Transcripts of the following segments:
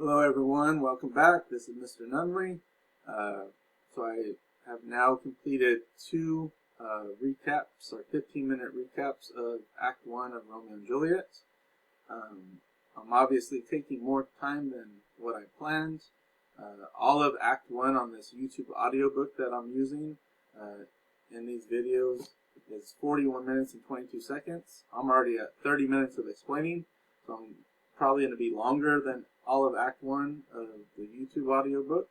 Hello everyone, welcome back. This is Mr. Nunley. So I have now completed two recaps, or 15-minute recaps of Act 1 of Romeo and Juliet. I'm obviously taking more time than what I planned. All of Act 1 on this YouTube audiobook that I'm using in these videos is 41 minutes and 22 seconds. I'm already at 30 minutes of explaining, so I'm probably going to be longer than all of Act 1 of the YouTube audiobook.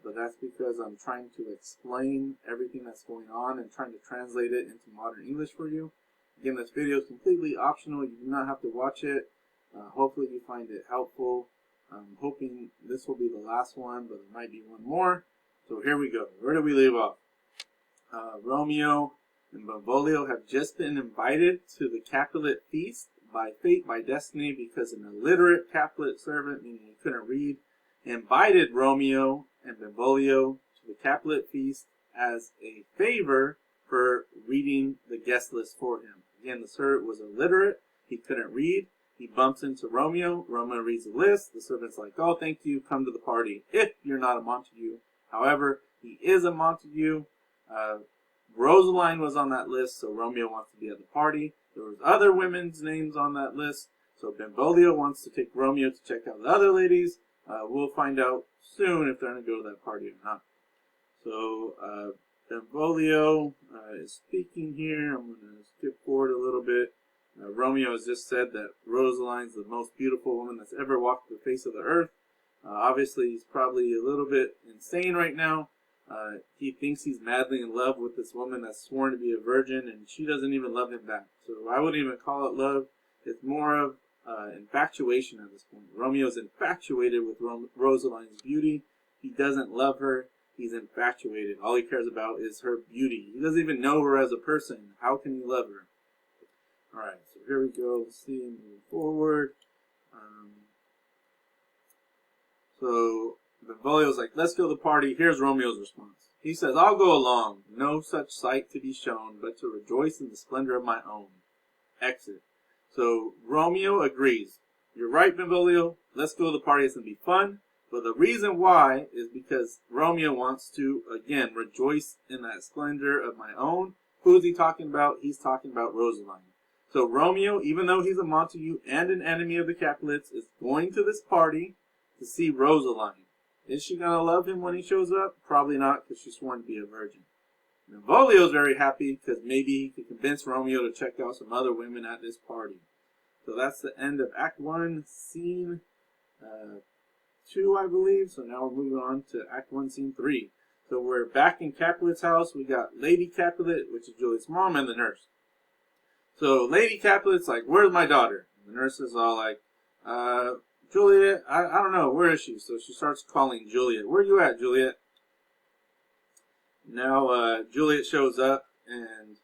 But that's because I'm trying to explain everything that's going on and trying to translate it into modern English for you. Again, this video is completely optional. You do not have to watch it. Hopefully you find it helpful. I'm hoping this will be the last one, but there might be one more. So here we go. Where do we leave off? Romeo and Benvolio have just been invited to the Capulet feast by fate, by destiny, because an illiterate Capulet servant, meaning he couldn't read, invited Romeo and Benvolio to the Capulet feast as a favor for reading the guest list for him. Again, the servant was illiterate. He couldn't read. He bumps into Romeo. Romeo reads the list. The servant's like, oh, thank you. Come to the party if you're not a Montague. However, he is a Montague. Rosaline was on that list, so Romeo wants to be at the party. There was other women's names on that list, so Benvolio wants to take Romeo to check out the other ladies. We'll find out soon if they're going to go to that party or not. So Benvolio is speaking here. I'm going to skip forward a little bit. Romeo has just said that Rosaline's the most beautiful woman that's ever walked the face of the earth. Obviously, he's probably a little bit insane right now. He thinks he's madly in love with this woman that's sworn to be a virgin, and she doesn't even love him back. So I wouldn't even call it love. It's more of infatuation at this point. Romeo's infatuated with Rosaline's beauty. He doesn't love her. He's infatuated. All he cares about is her beauty. He doesn't even know her as a person. How can he love her? Alright, so here we go. Let's see, moving forward. So Benvolio's like, let's go to the party. Here's Romeo's response. He says, I'll go along. No such sight to be shown, but to rejoice in the splendor of my own. Exit. So Romeo agrees. You're right, Benvolio. Let's go to the party. It's going to be fun. But the reason why is because Romeo wants to, again, rejoice in that splendor of my own. Who is he talking about? He's talking about Rosaline. So Romeo, even though he's a Montague and an enemy of the Capulets, is going to this party to see Rosaline. Is she going to love him when he shows up? Probably not, because she's sworn to be a virgin. Benvolio's very happy because maybe he can convince Romeo to check out some other women at this party. So that's the end of Act 1, Scene 2, I believe. So now we're moving on to Act 1, Scene 3. So we're back in Capulet's house. We got Lady Capulet, which is Juliet's mom, and the nurse. So Lady Capulet's like, where's my daughter? And the nurse is all like, Juliet, I don't know, where is she? So she starts calling Juliet. Where you at, Juliet? Now Juliet shows up, and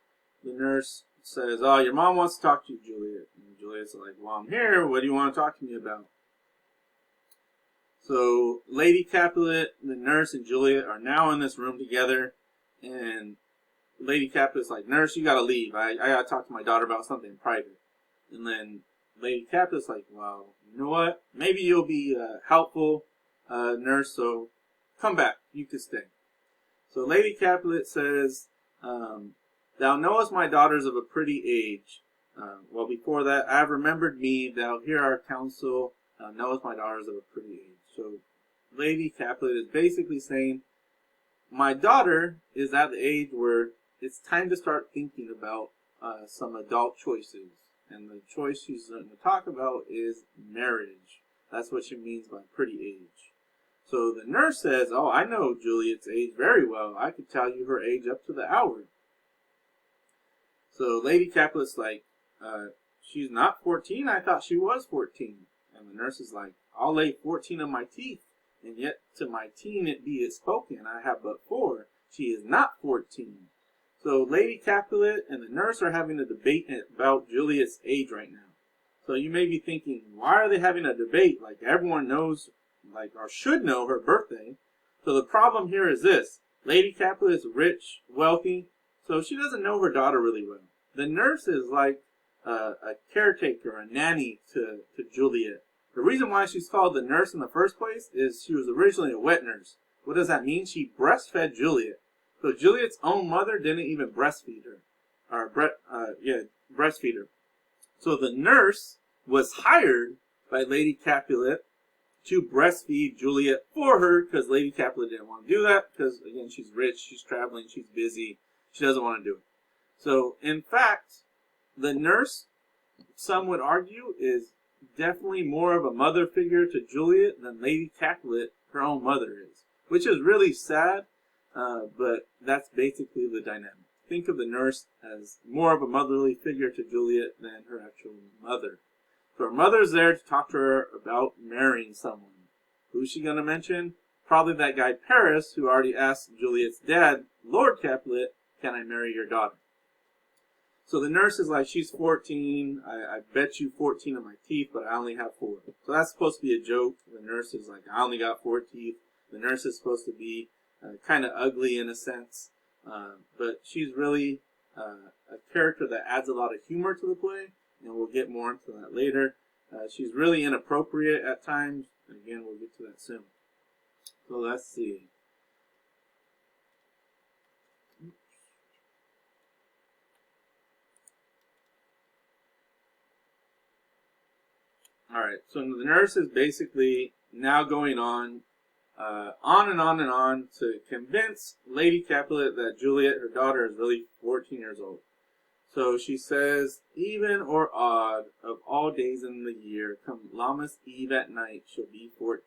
the nurse says, oh, your mom wants to talk to you, Juliet. And Juliet's like, well, I'm here. What do you want to talk to me about? So Lady Capulet, the nurse, and Juliet are now in this room together, and Lady Capulet's like, nurse, you gotta leave. I gotta talk to my daughter about something private. And then Lady Capulet's like, well, you know what? Maybe you'll be helpful, nurse, so come back. You can stay. So Lady Capulet says, thou knowest my daughters of a pretty age. Well, before that, I have remembered me, thou hear our counsel, thou knowest my daughters of a pretty age. So Lady Capulet is basically saying, my daughter is at the age where it's time to start thinking about some adult choices. And the choice she's going to talk about is marriage. That's what she means by pretty age. So the nurse says, oh, I know Juliet's age very well. I could tell you her age up to the hour. So Lady Capulet's like, she's not 14? I thought she was 14. And the nurse is like, I'll lay 14 of my teeth. And yet to my teen it be it spoken, I have but 4. She is not 14. So Lady Capulet and the nurse are having a debate about Juliet's age right now. So you may be thinking, why are they having a debate? Like everyone knows, or should know her birthday. So the problem here is this. Lady Capulet is rich, wealthy, so she doesn't know her daughter really well. The nurse is like a caretaker, a nanny to Juliet. The reason why she's called the nurse in the first place is she was originally a wet nurse. What does that mean? She breastfed Juliet. So Juliet's own mother didn't even breastfeed her. Breastfeed her. So the nurse was hired by Lady Capulet to breastfeed Juliet for her, because Lady Capulet didn't want to do that because, again, she's rich, she's traveling, she's busy, she doesn't want to do it. So, in fact, the nurse, some would argue, is definitely more of a mother figure to Juliet than Lady Capulet, her own mother, is, which is really sad, but that's basically the dynamic. Think of the nurse as more of a motherly figure to Juliet than her actual mother. So her mother's there to talk to her about marrying someone. Who's she going to mention? Probably that guy Paris, who already asked Juliet's dad, Lord Capulet, can I marry your daughter? So the nurse is like, she's 14. I bet you 14 of my teeth, but I only have 4. So that's supposed to be a joke. The nurse is like, I only got 4 teeth. The nurse is supposed to be kind of ugly in a sense. But she's really a character that adds a lot of humor to the play, and we'll get more into that later. She's really inappropriate at times. Again, we'll get to that soon. So let's see. Alright, so the nurse is basically now going on and on and on to convince Lady Capulet that Juliet, her daughter, is really 14 years old. So she says, even or odd, of all days in the year, come Lammas Eve at night, she'll be 14.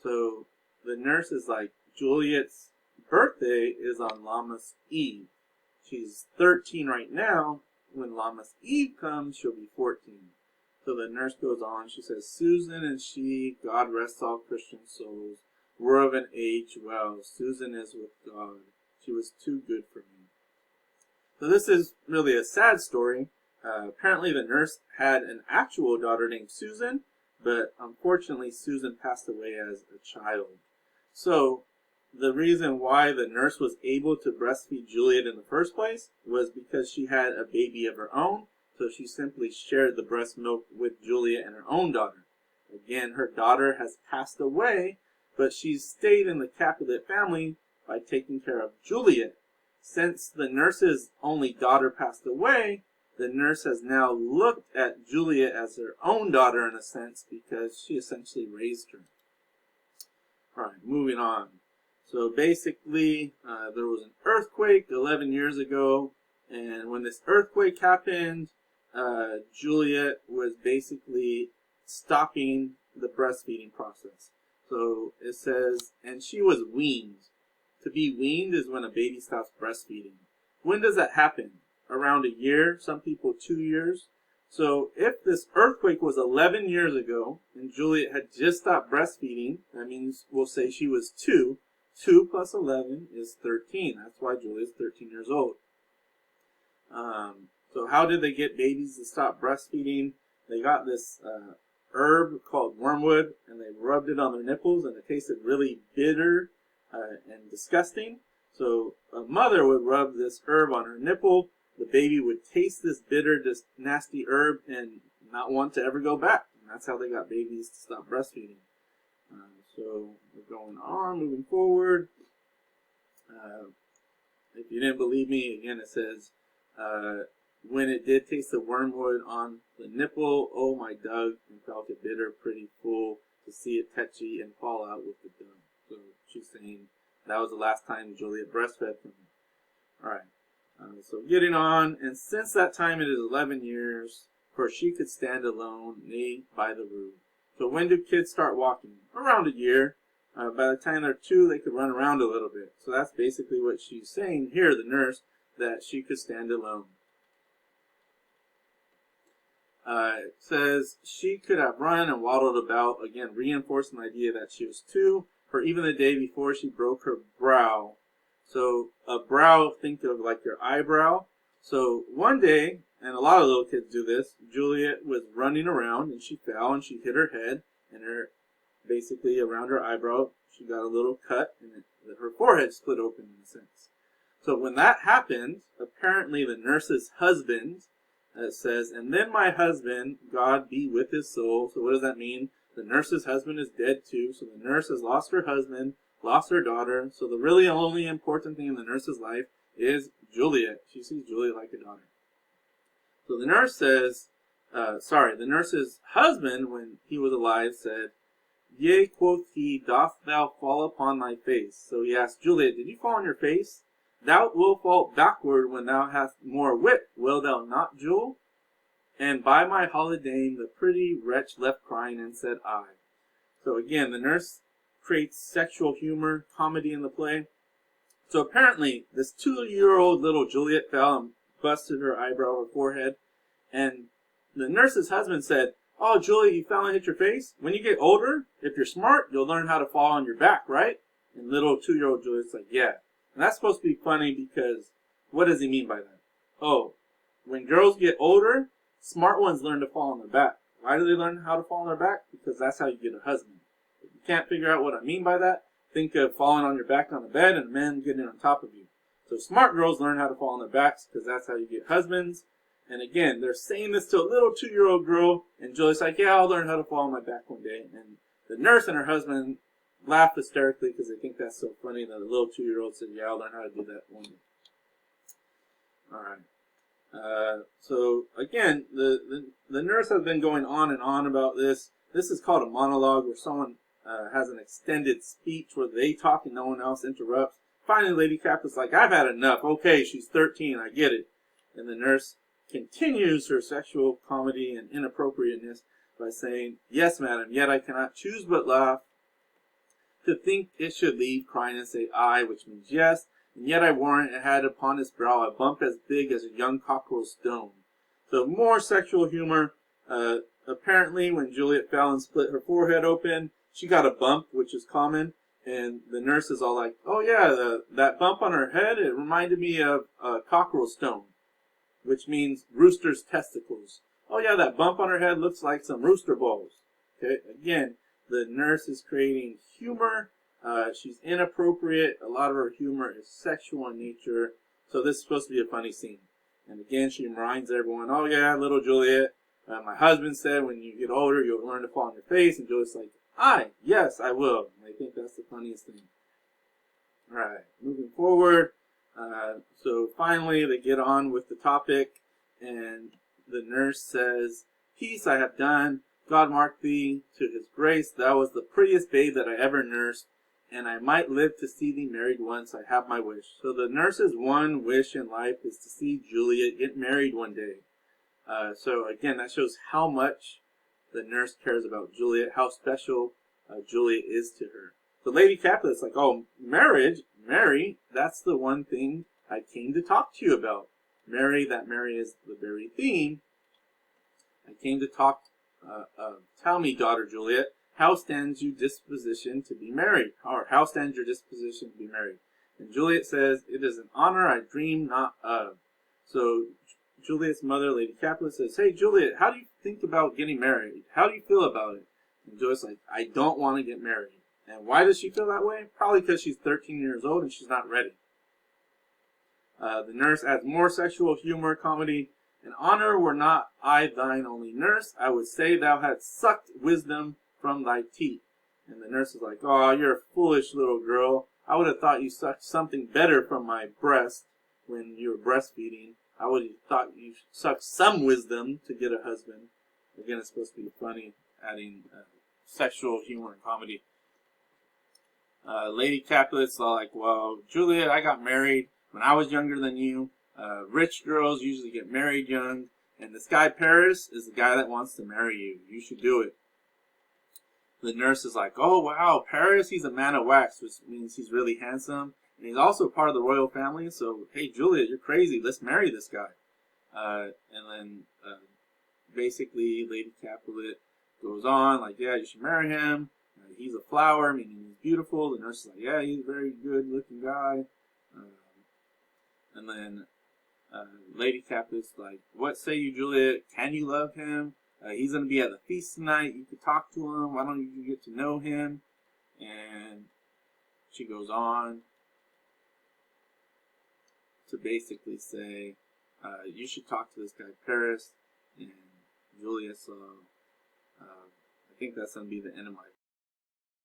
So the nurse is like, Juliet's birthday is on Lammas Eve. She's 13 right now. When Lammas Eve comes, she'll be 14. So the nurse goes on, she says, Susan and she, God rest all Christian souls, were of an age well. Susan is with God. She was too good for me. So this is really a sad story. Apparently the nurse had an actual daughter named Susan, but unfortunately Susan passed away as a child. So the reason why the nurse was able to breastfeed Juliet in the first place was because she had a baby of her own. So she simply shared the breast milk with Juliet and her own daughter. Again, her daughter has passed away, but she's stayed in the Capulet family by taking care of Juliet. Since the nurse's only daughter passed away, the nurse has now looked at Juliet as her own daughter in a sense because she essentially raised her. Alright, moving on. So basically, there was an earthquake 11 years ago, and when this earthquake happened, Juliet was basically stopping the breastfeeding process. So it says, and she was weaned. To be weaned is when a baby stops breastfeeding. When does that happen? Around a year, some people 2 years. So if this earthquake was 11 years ago and Juliet had just stopped breastfeeding, that means we'll say she was 2. 2 plus 11 is 13. That's why Juliet's 13 years old. So how did they get babies to stop breastfeeding? They got this herb called wormwood, and they rubbed it on their nipples, and it tasted really bitter and disgusting. So a mother would rub this herb on her nipple. The baby would taste this bitter, this nasty herb, and not want to ever go back. And that's how they got babies to stop breastfeeding. So we're going on, moving forward. If you didn't believe me, again it says, when it did taste the wormwood on the nipple, oh my dug, and felt it bitter, pretty full, to see it touchy and fall out with the dug. So she's saying that was the last time Juliet breastfed from me. Alright, so getting on, and since that time it is 11 years, for she could stand alone, nay, by the rood. So when do kids start walking? Around a year. By the time they're 2, they could run around a little bit. So that's basically what she's saying here, the nurse, that she could stand alone. It says she could have run and waddled about, again reinforcing the idea that she was 2, for even the day before she broke her brow. So a brow, think of like your eyebrow. So one day, and a lot of little kids do this, Juliet was running around and she fell and she hit her head, and her basically around her eyebrow she got a little cut, and her forehead split open in a sense. So when that happened, apparently the nurse's husband It says, and then my husband, God be with his soul. So what does that mean? The nurse's husband is dead too. So the nurse has lost her husband, lost her daughter. So the really only important thing in the nurse's life is Juliet. She sees Juliet like a daughter. So the nurse says, the nurse's husband, when he was alive, said, Yea, quoth he, dost thou fall upon thy face? So he asked Juliet, did you fall on your face? Thou wilt fall backward when thou hast more wit, will thou not, Jule? And by my holidame, the pretty wretch left crying and said, I. So again, the nurse creates sexual humor, comedy in the play. So apparently, this 2-year-old little Juliet fell and busted her eyebrow or forehead. And the nurse's husband said, oh, Juliet, you fell and hit your face? When you get older, if you're smart, you'll learn how to fall on your back, right? And little 2-year-old Juliet's like, yeah. And that's supposed to be funny because what does he mean by that? Oh, when girls get older, smart ones learn to fall on their back. Why do they learn how to fall on their back? Because that's how you get a husband. If you can't figure out what I mean by that, think of falling on your back on the bed and men getting on top of you. So smart girls learn how to fall on their backs because that's how you get husbands. And again, they're saying this to a little 2-year-old girl, and Julie's like, yeah, I'll learn how to fall on my back one day. And the nurse and her husband laugh hysterically because they think that's so funny that the little 2-year-old said, yeah, I'll learn how to do that one day. All right. So again, the nurse has been going on and on about this. This is called a monologue, where someone has an extended speech where they talk and no one else interrupts. Finally, Lady Captain's like, I've had enough. Okay, she's 13, I get it. And the nurse continues her sexual comedy and inappropriateness by saying, yes, madam, yet I cannot choose but laugh to think it should leave, crying and say, I, which means yes, and yet I warrant it had upon his brow a bump as big as a young cockerel stone. So more sexual humor. Apparently, when Juliet fell and split her forehead open, she got a bump, which is common, and the nurse is all like, oh yeah, that bump on her head, it reminded me of a cockerel stone, which means rooster's testicles. Oh yeah, that bump on her head looks like some rooster balls. Okay, again, the nurse is creating humor. She's inappropriate. A lot of her humor is sexual in nature. So this is supposed to be a funny scene. And again, she reminds everyone, oh yeah, little Juliet, my husband said when you get older, you'll learn to fall on your face. And Juliet's like, yes, I will. And I think that's the funniest thing. All right, moving forward. So finally, they get on with the topic, and the nurse says, peace I have done. God mark thee to his grace. Thou was the prettiest babe that I ever nursed, and I might live to see thee married once. I have my wish. So the nurse's one wish in life is to see Juliet get married one day. So again, that shows how much the nurse cares about Juliet, how special Juliet is to her. The Lady Capulet's like, oh, marriage, Mary, that's the one thing I came to talk to you about. Mary is the very theme. I came to talk, tell me, daughter Juliet, how stands your disposition to be married? Or how stands your disposition to be married? And Juliet says, it is an honor I dream not of. So Juliet's mother, Lady Capulet, says, hey, Juliet, how do you think about getting married? How do you feel about it? And Juliet's like, I don't want to get married. And why does she feel that way? Probably because she's 13 years old and she's not ready. The nurse adds more sexual humor, comedy. An honor were not I thine only nurse, I would say thou hadst sucked wisdom from thy teeth. And the nurse is like, oh, you're a foolish little girl. I would have thought you sucked something better from my breast when you were breastfeeding. I would have thought you sucked some wisdom to get a husband. Again, it's supposed to be funny, adding sexual humor and comedy. Lady Capulet's like, well, Juliet, I got married when I was younger than you. Rich girls usually get married young. And this guy, Paris, is the guy that wants to marry you. You should do it. The nurse is like, oh, wow, Paris, he's a man of wax, which means he's really handsome. And he's also part of the royal family. So, hey, Juliet, you're crazy. Let's marry this guy. And then basically Lady Capulet goes on, like, yeah, you should marry him. He's a flower, meaning he's beautiful. The nurse is like, yeah, he's a very good-looking guy. And then Lady Capulet's like, what say you, Juliet? Can you love him? He's going to be at the feast tonight. You could talk to him. Why don't you get to know him? And she goes on to basically say, you should talk to this guy Paris, and Juliet. So I think that's gonna be the end of my